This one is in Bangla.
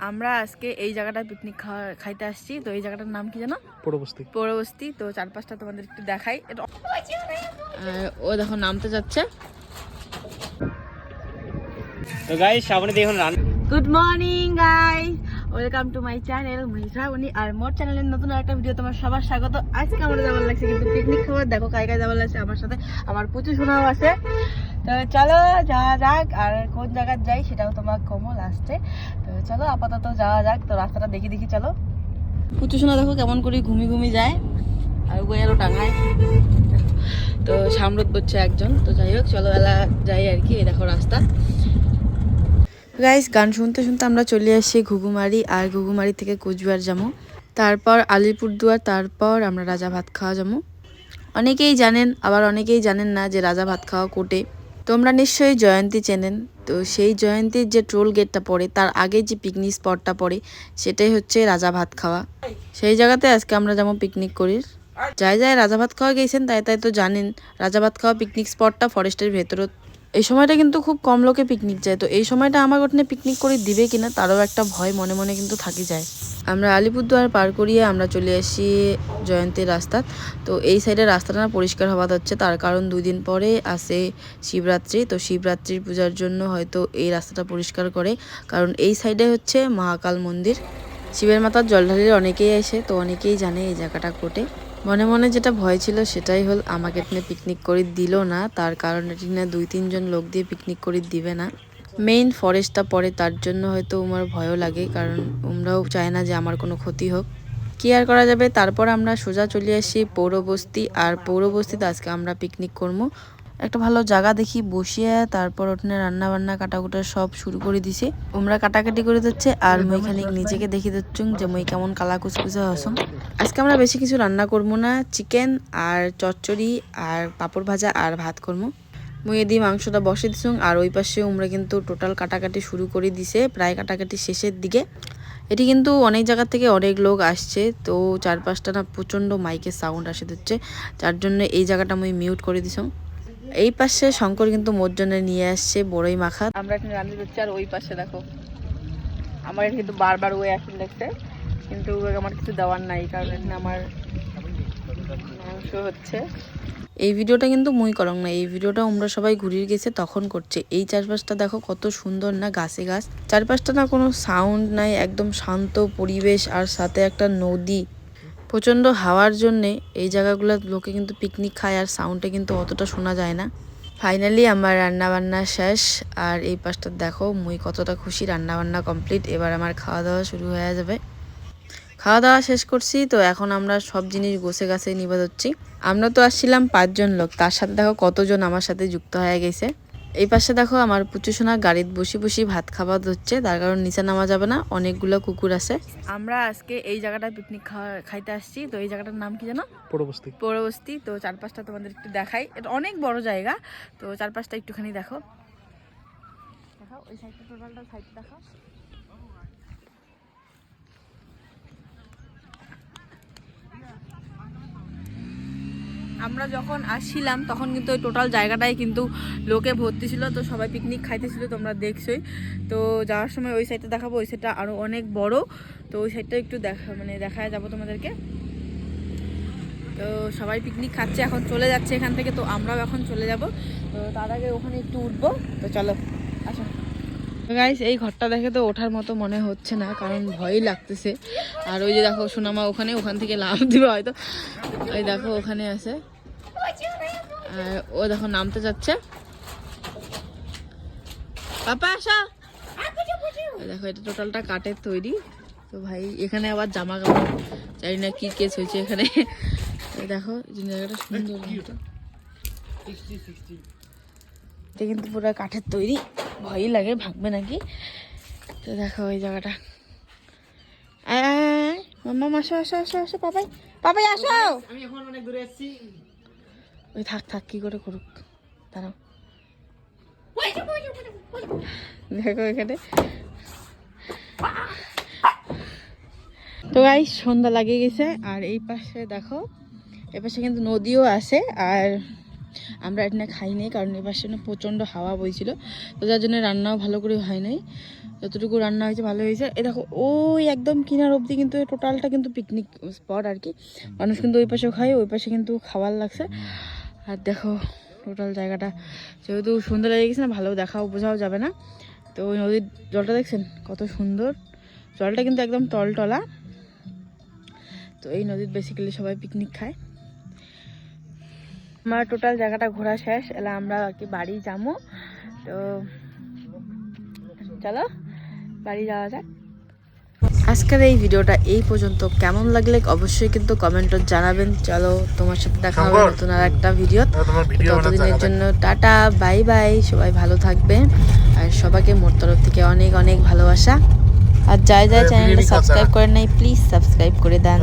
আমরা আজকে এই জায়গাটা পিকনিক খাইতে আসছি। তো এই জায়গাটার নাম কি জানো? পৌরবস্তি। তো চারপাশটা তোমাদের একটু দেখাই। ও দেখো নামতে যাচ্ছে। তো গাইস সামনে দেখুন good morning guys, welcome to my channel Mahishabani. আর মোর চ্যানেলের নতুন একটা ভিডিও তোমার সবার স্বাগত। আজকে আমরা যাবার লাগছে কিন্তু পিকনিক খাবার। দেখো কায় কায় যাবার লাগছে আমার সাথে, আমার প্রচুর শোনাও আছে। তো চলো যাওয়া যাক, আর কোন জায়গায় যাই সেটাও তোমার কমল আসছে। তো চলো আপাতত যাওয়া যাক। তো রাস্তাটা দেখি চলো। প্রচুর শোনা দেখো কেমন করে ঘুমি যায়, আর গোয়ারও টাঙায়। তো সামরত করছে একজন। তো যাই হোক চলো এলা যাই আর কি। এই দেখো রাস্তা। গাইস গান শুনতে শুনতে আমরা চলে আসছি ঘুঘুমারি, আর ঘুঘুমারি থেকে কোচবিহার যাবো, তারপর আলিপুরদুয়ার, তারপর আমরা রাজা ভাত খাওয়া যাবো। অনেকেই জানেন, আবার অনেকেই জানেন না যে রাজা ভাত খাওয়া কোটে। তোমরা নিশ্চয়ই জয়ন্তী চেনেন। তো সেই জয়ন্তীর যে টোল গেটটা পড়ে তার আগে যে পিকনিক স্পটটা পড়ে সেটাই হচ্ছে রাজা ভাত খাওয়া। সেই জায়গাতে আজকে আমরা যাবো পিকনিক করি। যাই রাজা ভাত খাওয়া গেছেন তাই তো জানেন রাজা ভাত খাওয়া পিকনিক স্পটটা ফরেস্টের ভেতর। এই সময়টা কিন্তু খুব কম লোকে পিকনিক যায়। তো এই সময়টা আমার ওখানে পিকনিক করে দিবে কিনা তারও একটা ভয় মনে মনে কিন্তু থাকি যায়। আমরা আলিপুরদুয়ার পার করিয়ে আমরা চলে আসি জয়ন্তীর রাস্তা। তো এই সাইডের রাস্তাটা না পরিষ্কার হওয়া হচ্ছে, তার কারণ 2 দিন পরে আসে শিবরাত্রি। তো শিবরাত্রির পূজার জন্য হয়তো এই রাস্তাটা পরিষ্কার করে, কারণ এই সাইডে হচ্ছে মহাকাল মন্দির। শিবের মাথার জল ঢালির অনেকেই আসে, তো অনেকেই জানে এই জায়গাটা কোটে। মনে মনে যেটা ভয় ছিল সেটাই হল, আমাকে এখানে পিকনিক করে দিল না, তার কারণ এটি না 2-3 জন লোক দিয়ে পিকনিক করে দিবে না। মেইন ফরেস্টটা পড়ে তার জন্য হয়তো আমার ভয়ও লাগে, কারণ ওমরাও চায় না যে আমার কোনো ক্ষতি হোক। কি আর করা যাবে। তারপর আমরা সোজা চলে আসি পৌরবস্তি, আর পৌরবস্তিতে আজকে আমরা পিকনিক করবো। একটা ভালো জায়গা দেখি বসিয়ে, তারপর ওখানে রান্না বান্না কাটাকুটা সব শুরু করে দিছি। ওমরা কাটাকাটি করে দিচ্ছে, আর মই খানিক নিজেকে দেখি দিচ্ছুং যে মই কেমন কালা কুচকুচে হসম। আজকে আমরা বেশি কিছু রান্না করবো না, চিকেন আর চচ্চড়ি আর পাঁপড় ভাজা আর ভাত করবো। মই এদি মাংসটা বসে দিছুং, আর ওই পাশে ওমরা কিন্তু টোটাল কাটাকাটি শুরু করে দিছে, প্রায় কাটাকাটি শেষের দিকে। এটি কিন্তু অনেক জায়গা থেকে অনেক লোক আসছে। তো চারপাশটা না প্রচণ্ড মাইকের সাউন্ড আসে দিচ্ছে, যার জন্য এই জায়গাটা আমি মিউট করে দিছুং। এই পাশে শঙ্কর কিন্তু মোর জন্য নিয়ে আসছে বড়ই মাখা। আমরা এখানে রান্না করছি, আর ওই পাশে দেখো আমার এখানে কিন্তু বারবার ওই আসেন দেখছে, কিন্তু আমার কিছু দেওয়ার নাই, কারণ এখানে আমার মাংস হচ্ছে। এই ভিডিওটা কিন্তু মুই করং না, এই ভিডিওটা আমরা সবাই ঘুরিয়ে গেছে তখন করছে। এই চারপাশটা দেখো কত সুন্দর না, গাছে গাছ। চারপাশটা না কোনো সাউন্ড নাই, একদম শান্ত পরিবেশ, আর সাথে একটা নদী। প্রচণ্ড হাওয়ার জন্যে এই জায়গাগুলো লোকে কিন্তু পিকনিক খায়, আর সাউন্ডটা কিন্তু অতটা শোনা যায় না। ফাইনালি আমার রান্নাবান্না শেষ, আর এই পাশটা দেখো মুই কতটা খুশি। রান্নাবান্না কমপ্লিট, এবার আমার খাওয়া দাওয়া শুরু হয়ে যাবে। খাওয়া দাওয়া শেষ করছি, তো এখন আমরা সব জিনিস গোছে গাছে নিবে হচ্ছি। আমরা তো আসছিলাম 5 জন লোক, তার সাথে দেখো কতজন আমার সাথে যুক্ত হয়ে গেছে। এই পাশে দেখো আমার পুচুসোনা গাড়িতে বসি ভাত খাওয়া হচ্ছে, তার কারণ নিচে নামা যাবে না, অনেকগুলো কুকুর আছে। আমরা আজকে এই জায়গাটায় পিকনিক খাইতে আসছি। তো এই জায়গাটার নাম কি জানো? পৌরবস্তি। তো চারপাশটা তোমাদের একটু দেখাই, এটা অনেক বড় জায়গা। তো চারপাশটা একটুখানি দেখো, ওই সাইডটা টোটালটা সাইড দেখো। আমরা যখন আসছিলাম তখন কিন্তু ওই টোটাল জায়গাটাই কিন্তু লোকে ভর্তি ছিল, তো সবাই পিকনিক খাইতেছিল, তোমরা দেখছোই। তো যাওয়ার সময় ওই সাইডটা দেখাবো, ওই সাইডটা আরও অনেক বড়। তো ওই সাইডটা একটু দেখায় যাবো তোমাদেরকে। তো সবাই পিকনিক খাচ্ছে, এখন চলে যাচ্ছে এখান থেকে, তো আমরাও এখন চলে যাব। তো তার আগে ওখানে একটু উঠবো, তো চলো আসো। গাইস এই ঘরটা দেখে তো ওঠার মতো মনে হচ্ছে না, কারণ ভয়ই লাগতেছে। আর ওই যে দেখো সোনামা ওখান থেকে লাফ দিবে হয়তো। ওই দেখো ওখানে আছে, আর ও দেখো নামতে যাচ্ছে। পাপা আসো। দেখো এটা টোটালটা কাঠের তৈরি। তো ভাই এখানে আবার জামা কাপড় জানি না কি কেস হয়েছে এখানে। দেখো জায়গাটা সুন্দর, এটা কিন্তু পুরো কাঠের তৈরি, ভয়ই লাগে ভাঙবে নাকি। তো দেখো ওই জায়গাটা। মাম্মা আসো আসো আসো আসো, পাপাই আসো। আমি এখন অনেক দূরে আছি। ওই থাক কি করে করুক, দাঁড়াও। দেখো এখানে। তো গাইস সন্ধ্যা লাগিয়ে গেছে, আর এই পাশে দেখো, এই পাশে কিন্তু নদীও আছে, আর আমরা এটা খাইনি, কারণ এ পাশে না প্রচণ্ড হাওয়া বইছিল, তো যার জন্য রান্নাও ভালো করে হয় নাই। যতটুকু রান্না হয়েছে ভালো হয়েছে। এ দেখো ওই একদম কিনার অবধি কিন্তু টোটালটা কিন্তু পিকনিক স্পট আর কি। মানুষ কিন্তু ওই পাশেও খায়, ওই পাশে কিন্তু খাবার লাগছে। আর দেখো টোটাল জায়গাটা যেহেতু সুন্দর লেগে গেছে না, ভালো দেখাও বোঝাও যাবে না। তো ওই নদীর জলটা দেখছেন কত সুন্দর, জলটা কিন্তু একদম টলটলা। তো এই নদীর বেসিক্যালি সবাই পিকনিক খায়। আমার টোটাল জায়গাটা ঘোরা শেষ, এলা আমরা আর কি বাড়ি যাবো। তো চলো বাড়ি যাওয়া যাক। আজকের এই ভিডিওটা এই পর্যন্ত, কেমন লাগলে অবশ্যই কিন্তু কমেন্টে জানাবেন। চলো তোমার সাথে দেখা হবে নতুন আর একটা ভিডিও। ততদিনের জন্য টাটা বাই বাই, সবাই ভালো থাকবে। আর সবাইকে মোর তরফ থেকে অনেক অনেক ভালোবাসা। আর যাই চ্যানেলটা সাবস্ক্রাইব করেন নাই প্লিজ সাবস্ক্রাইব করে দেন।